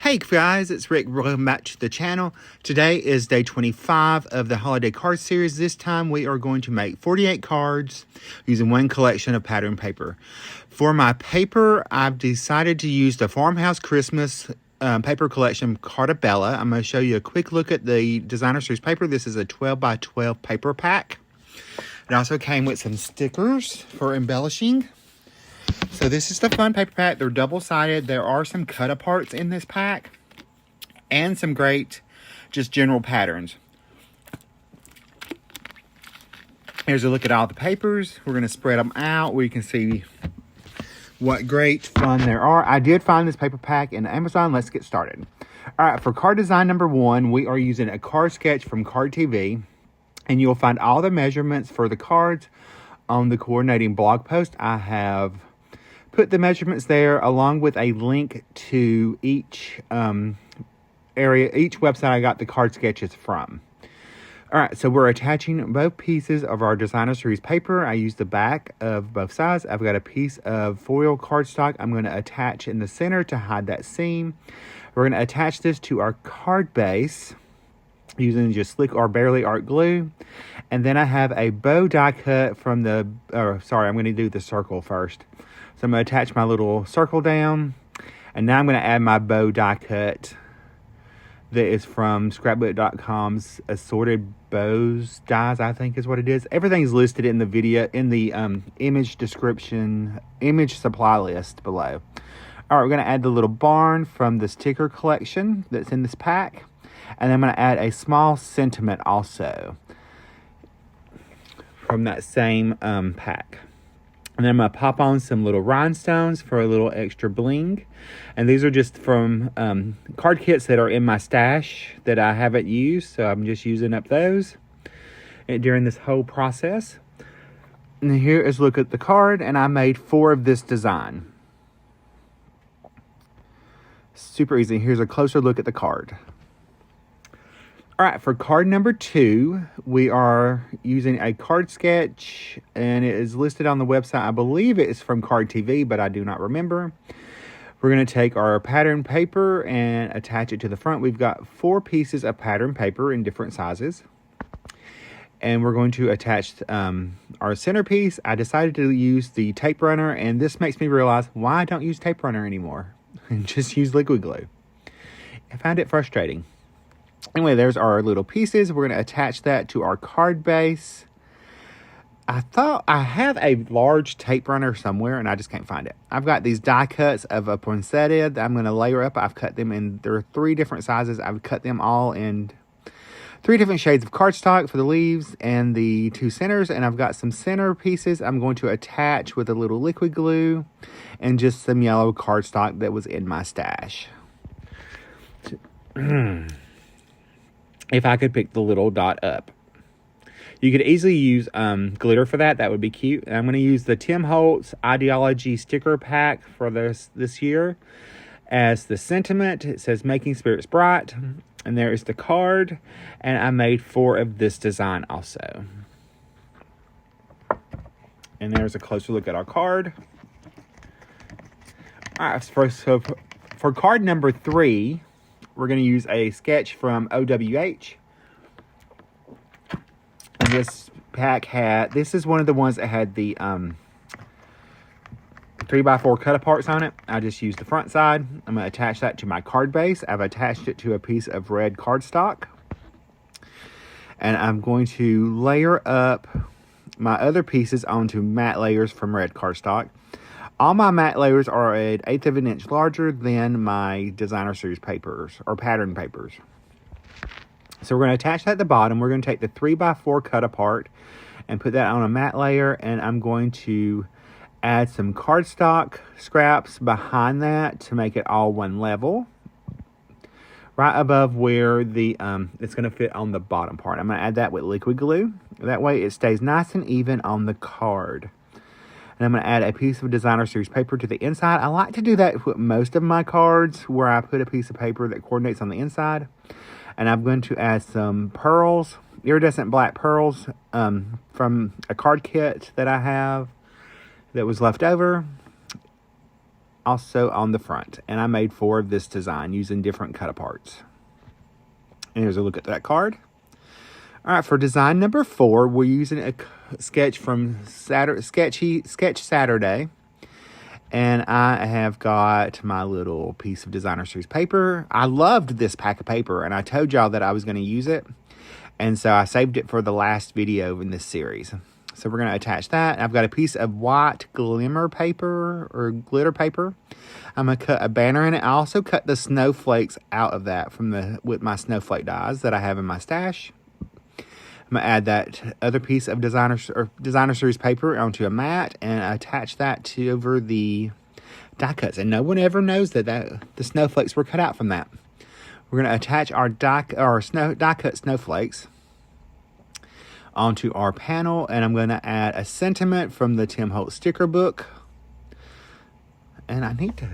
Hey guys, it's Rick. Welcome back to the channel. Today is day 25 of the holiday card series. This time we are going to make 48 cards using one collection of pattern paper. For my paper, I've decided to use the Farmhouse Christmas paper collection Carta Bella. I'm going to show you a quick look at the designer series paper. This is a 12 by 12 paper pack. It also came with some stickers for embellishing. So this is the fun paper pack. They're double-sided. There are some cut-aparts in this pack and some great just general patterns. Here's a look at all the papers. We're going to spread them out where you can see what great fun there are. I did find this paper pack in Amazon. Let's get started. All right, for card design number 1, we are using a card sketch from Card TV, and you'll find all the measurements for the cards on the coordinating blog post. I have put the measurements there along with a link to each website I got the card sketches from. All right, so we're attaching both pieces of our designer series paper. I used the back of both sides. I've got a piece of foil cardstock I'm going to attach in the center to hide that seam. We're going to attach this to our card base using just slick or barely art glue. And then I have a bow die cut from the, I'm going to do the circle first. So I'm going to attach my little circle down. And now I'm going to add my bow die cut that is from scrapbook.com's assorted bows dies, I think is what it is. Everything's listed in the video, in the image description, image supply list below. All right, we're going to add the little barn from the sticker collection that's in this pack. And then I'm going to add a small sentiment also from that same pack. And then I'm going to pop on some little rhinestones for a little extra bling. And these are just from card kits that are in my stash that I haven't used. So I'm just using up those during this whole process. And here is a look at the card. And I made 4 of this design. Super easy. Here's a closer look at the card. All right, for card number 2, we are using a card sketch, and it is listed on the website. I believe it is from Card TV, but I do not remember. We're going to take our pattern paper and attach it to the front. We've got 4 pieces of pattern paper in different sizes, and we're going to attach our centerpiece. I decided to use the tape runner, and this makes me realize why I don't use tape runner anymore and just use liquid glue. I find it frustrating. Anyway, there's our little pieces. We're going to attach that to our card base. I thought I have a large tape runner somewhere, and I just can't find it. I've got these die cuts of a poinsettia that I'm going to layer up. I've cut them in, there are 3 different sizes. I've cut them all in 3 different shades of cardstock for the leaves and the 2 centers. And I've got some center pieces I'm going to attach with a little liquid glue and just some yellow cardstock that was in my stash. If I could pick the little dot up. You could easily use glitter for that. That would be cute. And I'm going to use the Tim Holtz Ideology sticker pack for this year as the sentiment. It says Making Spirits Bright. And there is the card. And I made 4 of this design also. And there's a closer look at our card. All right, so for card number 3, we're going to use a sketch from OWH. And this pack this is one of the ones that had the 3x4 cut-aparts on it. I just used the front side. I'm going to attach that to my card base. I've attached it to a piece of red cardstock. And I'm going to layer up my other pieces onto matte layers from red cardstock. All my matte layers are an 1/8 of an inch larger than my designer series papers or pattern papers. So we're going to attach that at the bottom. We're going to take the 3x4 cut apart and put that on a matte layer. And I'm going to add some cardstock scraps behind that to make it all one level. Right above where the it's going to fit on the bottom part. I'm going to add that with liquid glue. That way it stays nice and even on the card. And I'm going to add a piece of designer series paper to the inside. I like to do that with most of my cards where I put a piece of paper that coordinates on the inside. And I'm going to add some pearls, iridescent black pearls from a card kit that I have that was left over. also on the front. And I made 4 of this design using different cut aparts. And here's a look at that card. All right, for design number 4, we're using a sketch from Sketch Saturday. And I have got my little piece of designer series paper. I loved this pack of paper, and I told y'all that I was going to use it. And so I saved it for the last video in this series. So we're going to attach that. I've got a piece of white glimmer paper or glitter paper. I'm going to cut a banner in it. I also cut the snowflakes out of that with my snowflake dies that I have in my stash. I'm going to add that other piece of designer series paper onto a mat and attach that to over the die cuts. And no one ever knows that the snowflakes were cut out from that. We're going to attach our die cut snowflakes onto our panel, and I'm going to add a sentiment from the Tim Holtz sticker book. And I need to,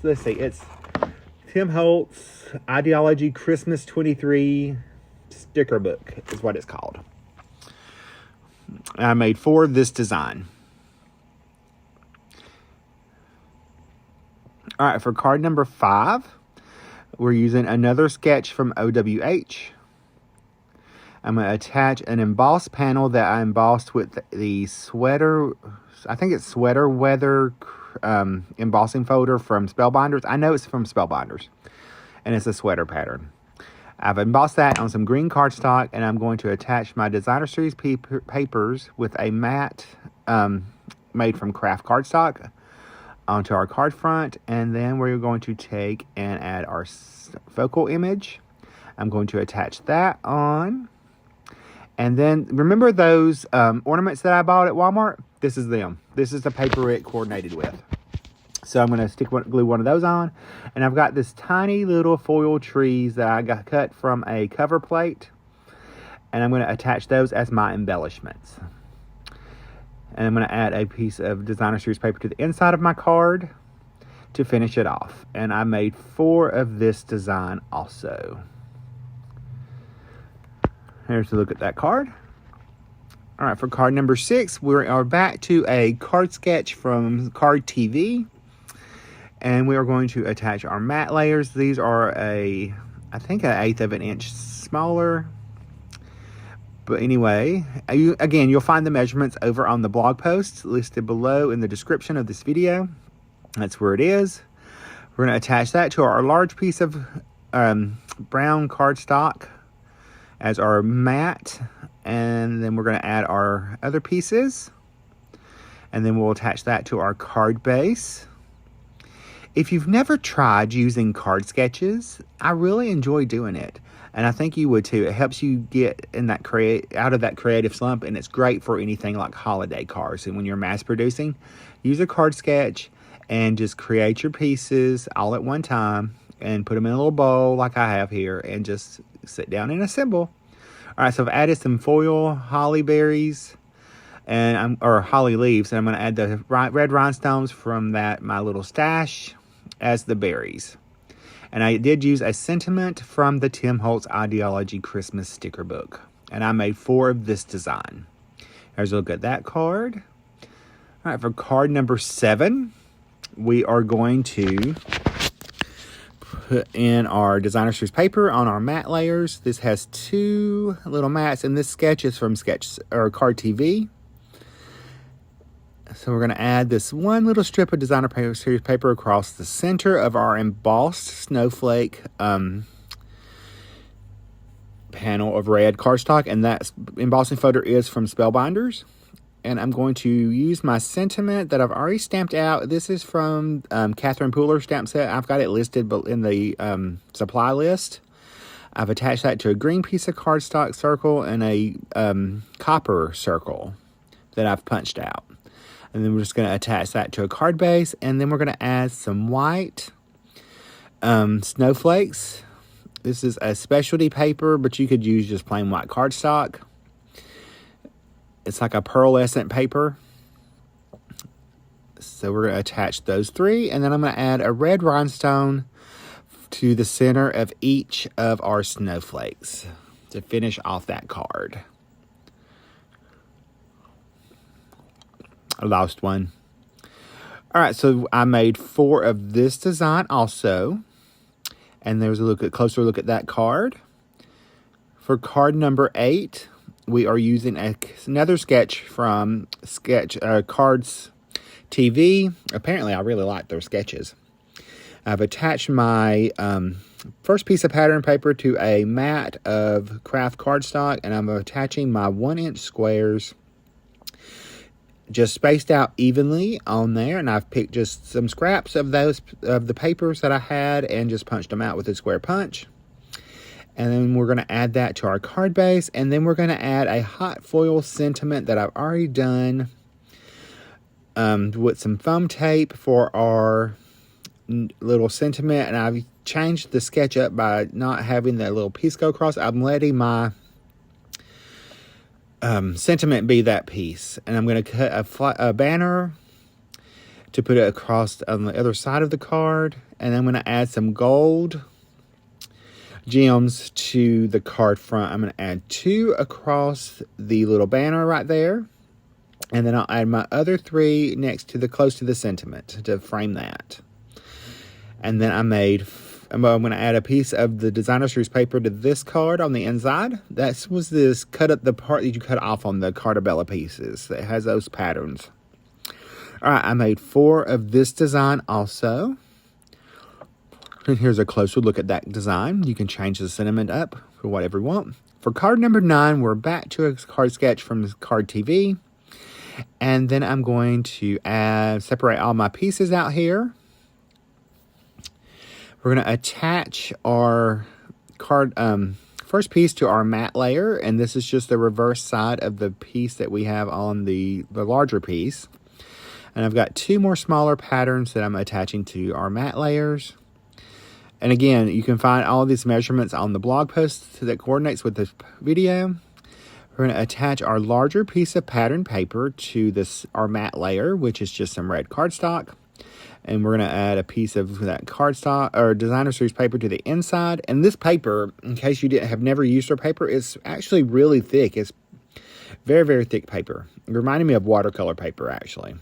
let's see, it's Tim Holtz Ideology Christmas 23 sticker book is what it's called. I made 4 of this design. All right, for card number 5, we're using another sketch from OWH. I'm going to attach an embossed panel that I embossed with the sweater, I think it's sweater weather embossing folder from Spellbinders. I know it's from Spellbinders, and it's a sweater pattern. I've embossed that on some green cardstock, and I'm going to attach my designer series papers with a mat made from craft cardstock onto our card front, and then we're going to take and add our focal image. I'm going to attach that on. And then, remember those ornaments that I bought at Walmart? This is them. This is the paper it coordinated with. So I'm going to glue one of those on. And I've got this tiny little foil trees that I got cut from a cover plate. And I'm going to attach those as my embellishments. And I'm going to add a piece of designer series paper to the inside of my card to finish it off. And I made 4 of this design also. Here's a look at that card. All right, for card number 6, we are back to a card sketch from Card TV. And we are going to attach our matte layers. These are I think an 1/8 of an inch smaller. But anyway, you'll find the measurements over on the blog post listed below in the description of this video. That's where it is. We're going to attach that to our large piece of brown cardstock as our mat, and then we're going to add our other pieces, and then we'll attach that to our card base. If you've never tried using card sketches, I really enjoy doing it, and I think you would too. It helps you get in out of that creative slump, and it's great for anything like holiday cards. And when you're mass producing, use a card sketch and just create your pieces all at one time and put them in a little bowl like I have here and just sit down and assemble. All right, so I've added some foil holly berries or holly leaves, and I'm going to add the red rhinestones from my little stash as the berries. And I did use a sentiment from the Tim Holtz Ideology Christmas sticker book, and I made 4 of this design. Here's a look at that card. All right, for card number 7, we are going to put in our designer series paper on our matte layers. This has 2 little mats, and this sketch is from Card TV. So we're going to add this one little strip of designer series paper across the center of our embossed snowflake panel of red cardstock, and that embossing folder is from Spellbinders. And I'm going to use my sentiment that I've already stamped out. This is from Catherine Pooler stamp set. I've got it listed in the supply list. I've attached that to a green piece of cardstock circle and a copper circle that I've punched out. And then we're just going to attach that to a card base. And then we're going to add some white snowflakes. This is a specialty paper, but you could use just plain white cardstock. It's like a pearlescent paper. So we're going to attach those 3. And then I'm going to add a red rhinestone to the center of each of our snowflakes to finish off that card. I lost one. All right, so I made 4 of this design also. And there's a closer look at that card. For card number 8, we are using another sketch from Cards TV. Apparently, I really like their sketches. I've attached my first piece of pattern paper to a mat of craft cardstock, and I'm attaching my 1-inch squares just spaced out evenly on there, and I've picked just some scraps of the papers that I had and just punched them out with a square punch. And then we're going to add that to our card base, and then we're going to add a hot foil sentiment that I've already done with some foam tape for our little sentiment, and I've changed the sketch up by not having that little piece go across. I'm letting my sentiment be that piece, and I'm going to cut a banner to put it across on the other side of the card, and I'm going to add some gold gems to the card front. I'm going to add 2 across the little banner right there, and then I'll add my other 3 close to the sentiment to frame that. And then I'm going to add a piece of the designer series paper to this card on the inside. That was the part that you cut off on the Carta Bella pieces that has those patterns. All right, I made 4 of this design also. And here's a closer look at that design. You can change the sentiment up for whatever you want. For card number 9, we're back to a card sketch from Card TV. And then I'm going to separate all my pieces out here. We're going to attach our card first piece to our mat layer, and this is just the reverse side of the piece that we have on the larger piece. And I've got 2 more smaller patterns that I'm attaching to our mat layers. And again, you can find all these measurements on the blog post that coordinates with this video. We're going to attach our larger piece of pattern paper to our mat layer, which is just some red cardstock. And we're going to add a piece of that cardstock or designer series paper to the inside. And this paper, in case you have never used our paper, is actually really thick. It's very, very thick paper. It reminded me of watercolor paper, actually.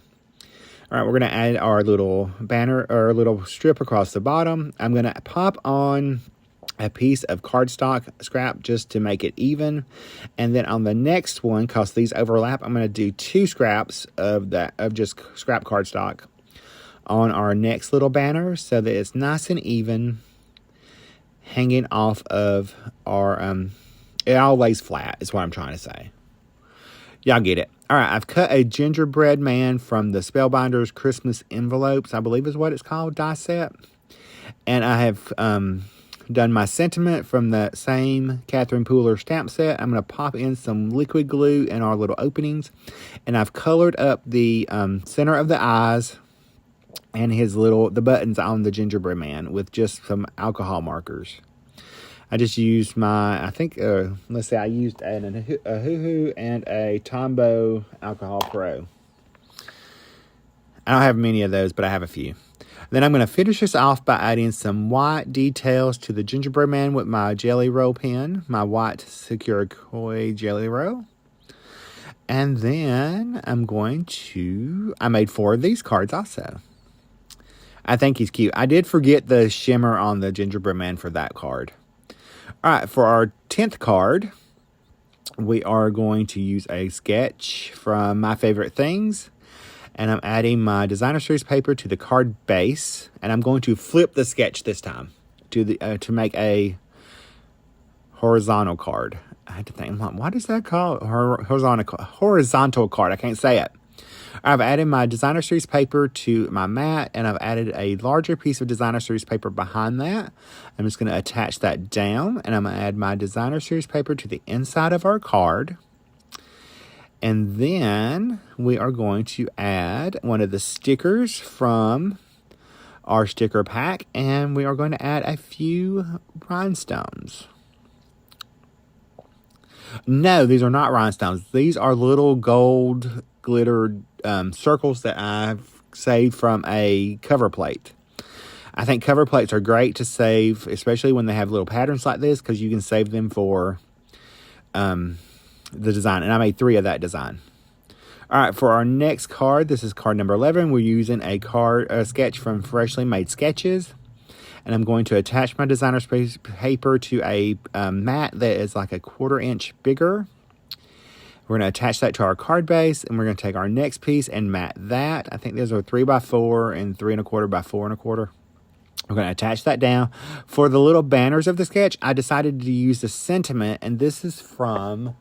All right, we're going to add our little banner or little strip across the bottom. I'm going to pop on a piece of cardstock scrap just to make it even. And then on the next one, because these overlap, I'm going to do 2 scraps of just scrap cardstock on our next little banner so that it's nice and even hanging off of our, it all lays flat is what I'm trying to say. Y'all get it. All right, I've cut a gingerbread man from the Spellbinders Christmas envelopes, I believe is what it's called, die set. And I have done my sentiment from the same Catherine Pooler stamp set. I'm going to pop in some liquid glue in our little openings. And I've colored up the center of the eyes and the buttons on the gingerbread man with just some alcohol markers. I just used I used a Hoo-Hoo and a Tombow Alcohol Pro. I don't have many of those, but I have a few. Then I'm going to finish this off by adding some white details to the gingerbread man with my jelly roll pen, my white Secure Koi jelly roll. And then I made 4 of these cards also. I think he's cute. I did forget the shimmer on the gingerbread man for that card. All right, for our 10th card, we are going to use a sketch from My Favorite Things. And I'm adding my designer series paper to the card base. And I'm going to flip the sketch this time to make a horizontal card. I had to think, what is that called? Horizontal card. I can't say it. I've added my designer series paper to my mat, and I've added a larger piece of designer series paper behind that. I'm just going to attach that down, and I'm going to add my designer series paper to the inside of our card. And then we are going to add one of the stickers from our sticker pack, and we are going to add a few rhinestones. No, these are not rhinestones. These are little gold glittered circles that I've saved from a cover plate. I think cover plates are great to save, especially when they have little patterns like this, because you can save them for the design. And I made 3 of that design. All right, for our next card, this is card number 11. We're using a sketch from Freshly Made Sketches. And I'm going to attach my designer space paper to a mat that is like a 1/4 inch bigger. We're going to attach that to our card base, and we're going to take our next piece and mat that. I think those are 3x4 and 3 1/4 by 4 1/4. We're going to attach that down. For the little banners of the sketch, I decided to use the sentiment, and this is from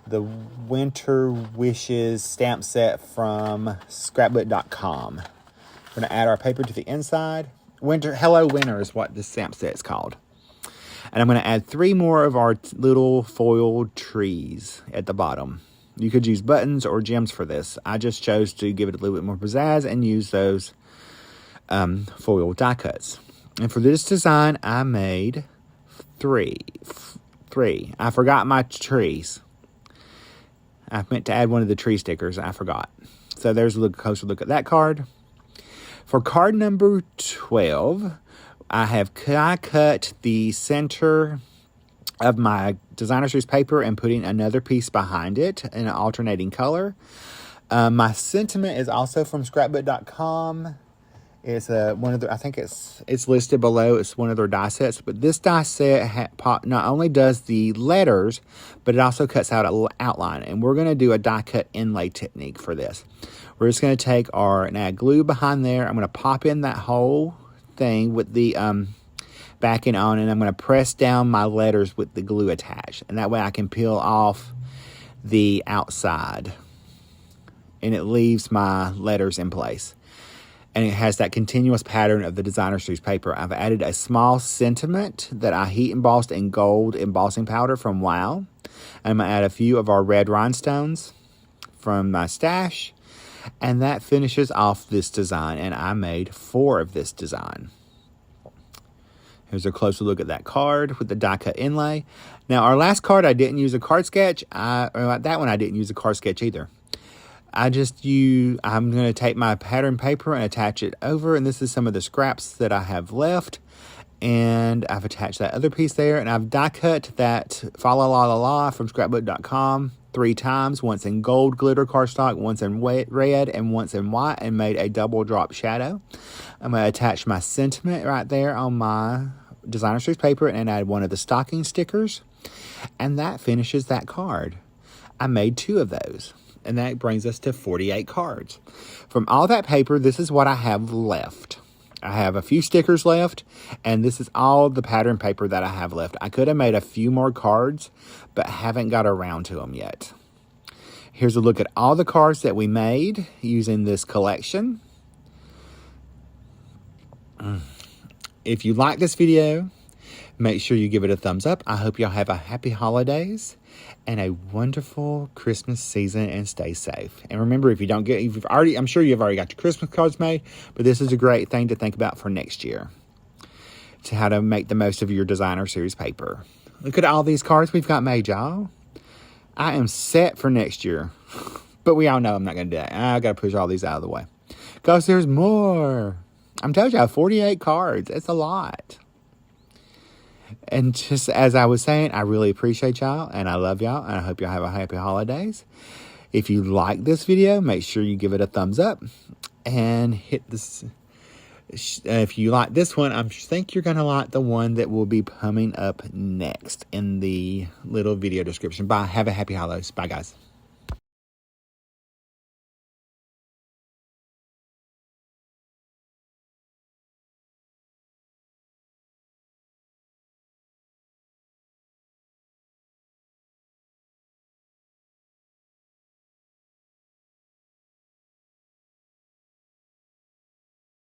the Winter Wishes stamp set from scrapbook.com. We're going to add our paper to the inside. Hello Winter is what this stamp set is called. And I'm going to add 3 more of our little foiled trees at the bottom. You could use buttons or gems for this. I just chose to give it a little bit more pizzazz and use those foil die cuts. And for this design, I made 3. I forgot my trees. I meant to add one of the tree stickers. I forgot. So there's a closer look at that card. For card number 12, I cut the center of my designer series paper and putting another piece behind it in an alternating color. My sentiment is also from scrapbook.com. It's one of the, I think it's listed below. It's one of their die sets, but this die set not only does the letters, but it also cuts out an outline. And we're going to do a die cut inlay technique for this. We're just going to take and add glue behind there. I'm going to pop in that whole thing with the backing on, and I'm going to press down my letters with the glue attached. And that way I can peel off the outside, and it leaves my letters in place. And it has that continuous pattern of the designer series paper. I've added a small sentiment that I heat embossed in gold embossing powder from Wow. And I'm going to add a few of our red rhinestones from my stash. And that finishes off this design. And I made 4 of this design. Here's a closer look at that card with the die cut inlay. Now, our last card, I didn't use a card sketch. That one, I didn't use a card sketch either. I'm going to take my pattern paper and attach it over, and this is some of the scraps that I have left, and I've attached that other piece there, and I've die cut that Fa La La La La from scrapbook.com 3 times, once in gold glitter cardstock, once in red, and once in white, and made a double drop shadow. I'm going to attach my sentiment right there on my designer series paper and add one of the stocking stickers, and that finishes that card. I made 2 of those. And that brings us to 48 cards. From all that paper, this is what I have left. I have a few stickers left, and this is all the pattern paper that I have left. I could have made a few more cards, but haven't got around to them yet. Here's a look at all the cards that we made using this collection. If you like this video, make sure you give it a thumbs up. I hope y'all have a happy holidays and a wonderful Christmas season, and stay safe. And remember, I'm sure you've already got your Christmas cards made, but this is a great thing to think about for next year, to how to make the most of your designer series paper. Look at all these cards we've got made, y'all. I am set for next year, but we all know I'm not going to do that. I got to push all these out of the way because there's more. I'm telling you, I have 48 cards. It's a lot. And just as I was saying, I really appreciate y'all, and I love y'all, and I hope y'all have a happy holidays. If you like this video, make sure you give it a thumbs up and hit this. If you like this one, I think you're going to like the one that will be coming up next in the little video description. Bye. Have a happy holidays. Bye, guys.